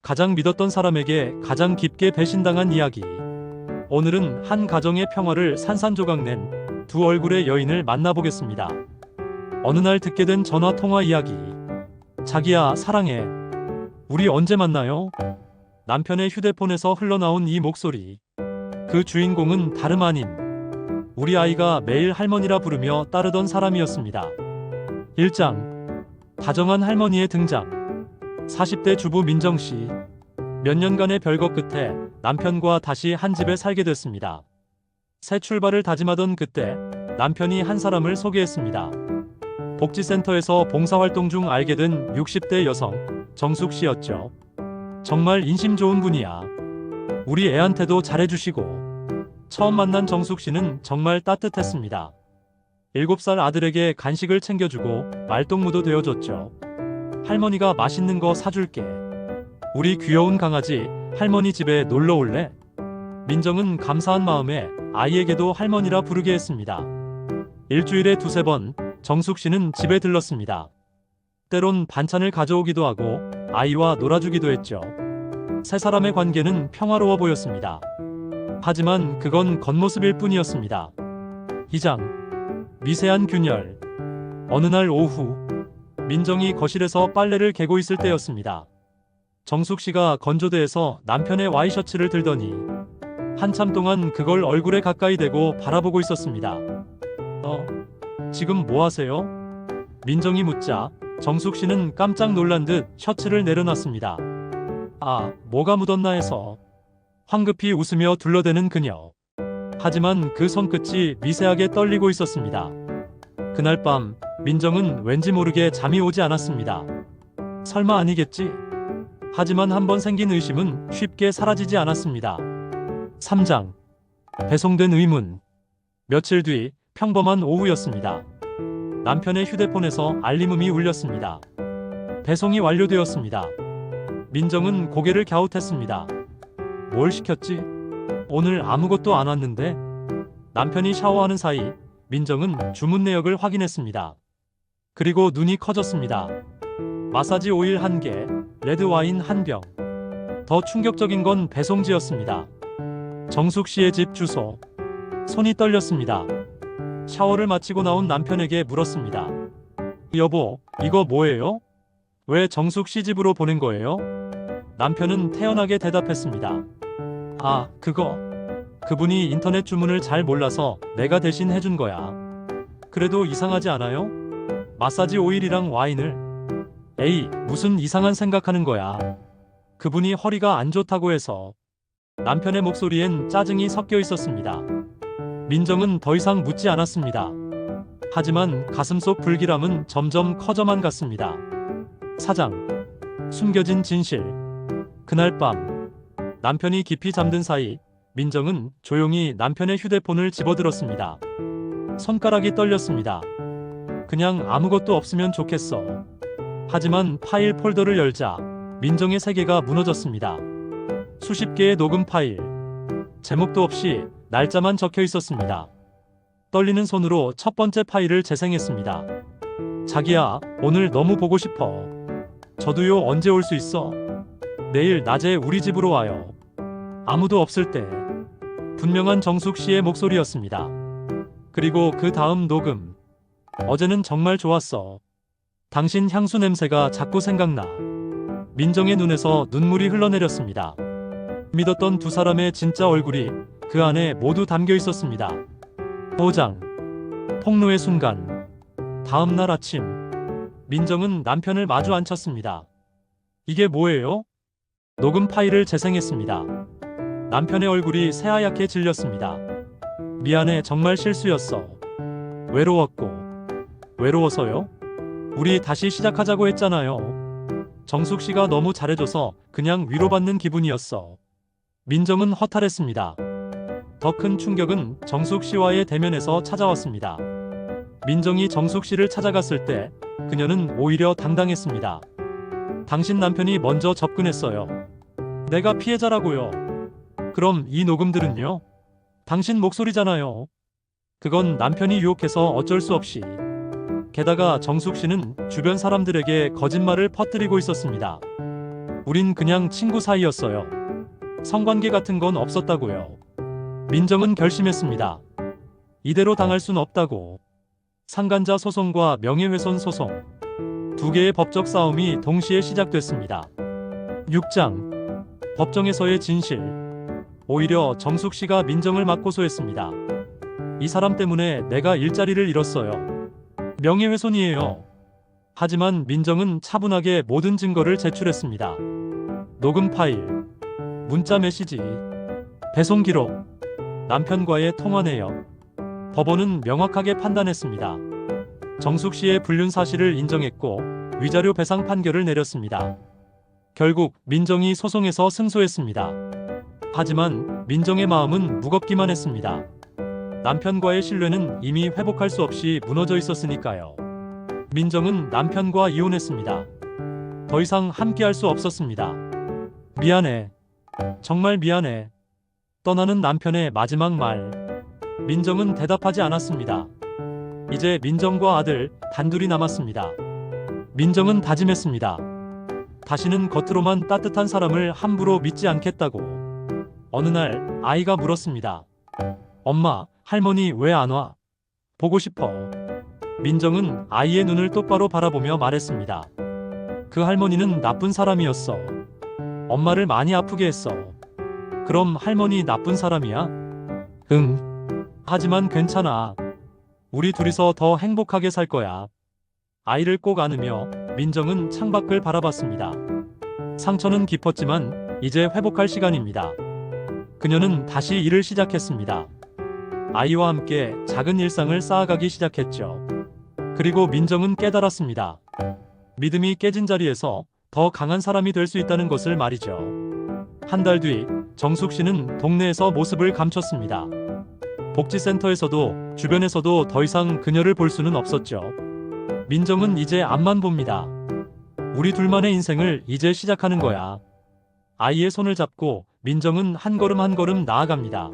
가장 믿었던 사람에게 가장 깊게 배신당한 이야기. 오늘은 한 가정의 평화를 산산조각낸 두 얼굴의 여인을 만나보겠습니다. 어느 날 듣게 된 전화 통화 이야기. 자기야, 사랑해. 우리 언제 만나요? 남편의 휴대폰에서 흘러나온 이 목소리. 그 주인공은 다름 아닌 우리 아이가 매일 할머니라 부르며 따르던 사람이었습니다. 1장. 다정한 할머니의 등장. 40대 주부 민정씨. 몇 년간의 별거 끝에 남편과 다시 한 집에 살게 됐습니다. 새 출발을 다짐하던 그때 남편이 한 사람을 소개했습니다. 복지센터에서 봉사활동 중 알게 된 60대 여성 정숙 씨였죠. 정말 인심 좋은 분이야. 우리 애한테도 잘해주시고. 처음 만난 정숙 씨는 정말 따뜻했습니다. 7살 아들에게 간식을 챙겨주고 말동무도 되어줬죠. 할머니가 맛있는 거 사줄게. 우리 귀여운 강아지 할머니 집에 놀러 올래? 민정은 감사한 마음에 아이에게도 할머니라 부르게 했습니다. 일주일에 두세 번 정숙 씨는 집에 들렀습니다. 때론 반찬을 가져오기도 하고 아이와 놀아주기도 했죠. 세 사람의 관계는 평화로워 보였습니다. 하지만 그건 겉모습일 뿐이었습니다. 2장. 미세한 균열. 어느 날 오후 민정이 거실에서 빨래를 개고 있을 때였습니다. 정숙 씨가 건조대에서 남편의 와이셔츠를 들더니 한참 동안 그걸 얼굴에 가까이 대고 바라보고 있었습니다. 지금 뭐 하세요? 민정이 묻자 정숙 씨는 깜짝 놀란 듯 셔츠를 내려놨습니다. 아, 뭐가 묻었나 해서. 황급히 웃으며 둘러대는 그녀. 하지만 그 손끝이 미세하게 떨리고 있었습니다. 그날 밤 민정은 왠지 모르게 잠이 오지 않았습니다. 설마 아니겠지? 하지만 한번 생긴 의심은 쉽게 사라지지 않았습니다. 3장. 배송된 의문. 며칠 뒤 평범한 오후였습니다. 남편의 휴대폰에서 알림음이 울렸습니다. 배송이 완료되었습니다. 민정은 고개를 갸웃했습니다. 뭘 시켰지? 오늘 아무것도 안 왔는데? 남편이 샤워하는 사이 민정은 주문 내역을 확인했습니다. 그리고 눈이 커졌습니다. 마사지 오일 1개, 레드 와인 1병. 더 충격적인 건 배송지였습니다. 정숙 씨의 집 주소. 손이 떨렸습니다. 샤워를 마치고 나온 남편에게 물었습니다. 여보, 이거 뭐예요? 왜 정숙 씨 집으로 보낸 거예요? 남편은 태연하게 대답했습니다. 아, 그분이 인터넷 주문을 잘 몰라서 내가 대신 해준 거야. 그래도 이상하지 않아요? 마사지 오일이랑 와인을. 에이, 무슨 이상한 생각하는 거야. 그분이 허리가 안 좋다고 해서. 남편의 목소리엔 짜증이 섞여 있었습니다. 민정은 더 이상 묻지 않았습니다. 하지만 가슴속 불길함은 점점 커져만 갔습니다. 4장. 숨겨진 진실. 그날 밤 남편이 깊이 잠든 사이 민정은 조용히 남편의 휴대폰을 집어들었습니다. 손가락이 떨렸습니다. 그냥 아무것도 없으면 좋겠어. 하지만 파일 폴더를 열자 민정의 세계가 무너졌습니다. 수십 개의 녹음 파일. 제목도 없이 날짜만 적혀 있었습니다. 떨리는 손으로 첫 번째 파일을 재생했습니다. 자기야, 오늘 너무 보고 싶어. 저도요. 언제 올 수 있어? 내일 낮에 우리 집으로 와요. 아무도 없을 때. 분명한 정숙 씨의 목소리였습니다. 그리고 그 다음 녹음. 어제는 정말 좋았어. 당신 향수 냄새가 자꾸 생각나. 민정의 눈에서 눈물이 흘러내렸습니다. 믿었던 두 사람의 진짜 얼굴이 그 안에 모두 담겨 있었습니다. 5장. 폭로의 순간. 다음 날 아침 민정은 남편을 마주 앉혔습니다. 이게 뭐예요? 녹음 파일을 재생했습니다. 남편의 얼굴이 새하얗게 질렸습니다. 미안해, 정말 실수였어. 외로웠고. 외로워서요? 우리 다시 시작하자고 했잖아요. 정숙 씨가 너무 잘해줘서 그냥 위로받는 기분이었어. 민정은 허탈했습니다. 더 큰 충격은 정숙 씨와의 대면에서 찾아왔습니다. 민정이 정숙 씨를 찾아갔을 때 그녀는 오히려 당당했습니다. 당신 남편이 먼저 접근했어요. 내가 피해자라고요. 그럼 이 녹음들은요? 당신 목소리잖아요. 그건 남편이 유혹해서 어쩔 수 없이. 게다가 정숙 씨는 주변 사람들에게 거짓말을 퍼뜨리고 있었습니다. 우린 그냥 친구 사이였어요. 성관계 같은 건 없었다고요. 민정은 결심했습니다. 이대로 당할 순 없다고. 상간자 소송과 명예훼손 소송. 두 개의 법적 싸움이 동시에 시작됐습니다. 6장. 법정에서의 진실. 오히려 정숙 씨가 민정을 막 고소했습니다. 이 사람 때문에 내가 일자리를 잃었어요. 명예훼손이에요. 하지만 민정은 차분하게 모든 증거를 제출했습니다. 녹음 파일, 문자 메시지, 배송 기록, 남편과의 통화 내역. 법원은 명확하게 판단했습니다. 정숙 씨의 불륜 사실을 인정했고 위자료 배상 판결을 내렸습니다. 결국 민정이 소송에서 승소했습니다. 하지만 민정의 마음은 무겁기만 했습니다. 남편과의 신뢰는 이미 회복할 수 없이 무너져 있었으니까요. 민정은 남편과 이혼했습니다. 더 이상 함께할 수 없었습니다. 미안해. 정말 미안해. 떠나는 남편의 마지막 말. 민정은 대답하지 않았습니다. 이제 민정과 아들 단둘이 남았습니다. 민정은 다짐했습니다. 다시는 겉으로만 따뜻한 사람을 함부로 믿지 않겠다고. 어느 날 아이가 물었습니다. 엄마, 할머니 왜 안 와? 보고 싶어. 민정은 아이의 눈을 똑바로 바라보며 말했습니다. 그 할머니는 나쁜 사람이었어. 엄마를 많이 아프게 했어. 그럼 할머니 나쁜 사람이야? 응. 하지만 괜찮아. 우리 둘이서 더 행복하게 살 거야. 아이를 꼭 안으며 민정은 창밖을 바라봤습니다. 상처는 깊었지만 이제 회복할 시간입니다. 그녀는 다시 일을 시작했습니다. 아이와 함께 작은 일상을 쌓아가기 시작했죠. 그리고 민정은 깨달았습니다. 믿음이 깨진 자리에서 더 강한 사람이 될 수 있다는 것을 말이죠. 한 달 뒤 정숙 씨는 동네에서 모습을 감췄습니다. 복지센터에서도 주변에서도 더 이상 그녀를 볼 수는 없었죠. 민정은 이제 앞만 봅니다. 우리 둘만의 인생을 이제 시작하는 거야. 아이의 손을 잡고 민정은 한 걸음 한 걸음 나아갑니다.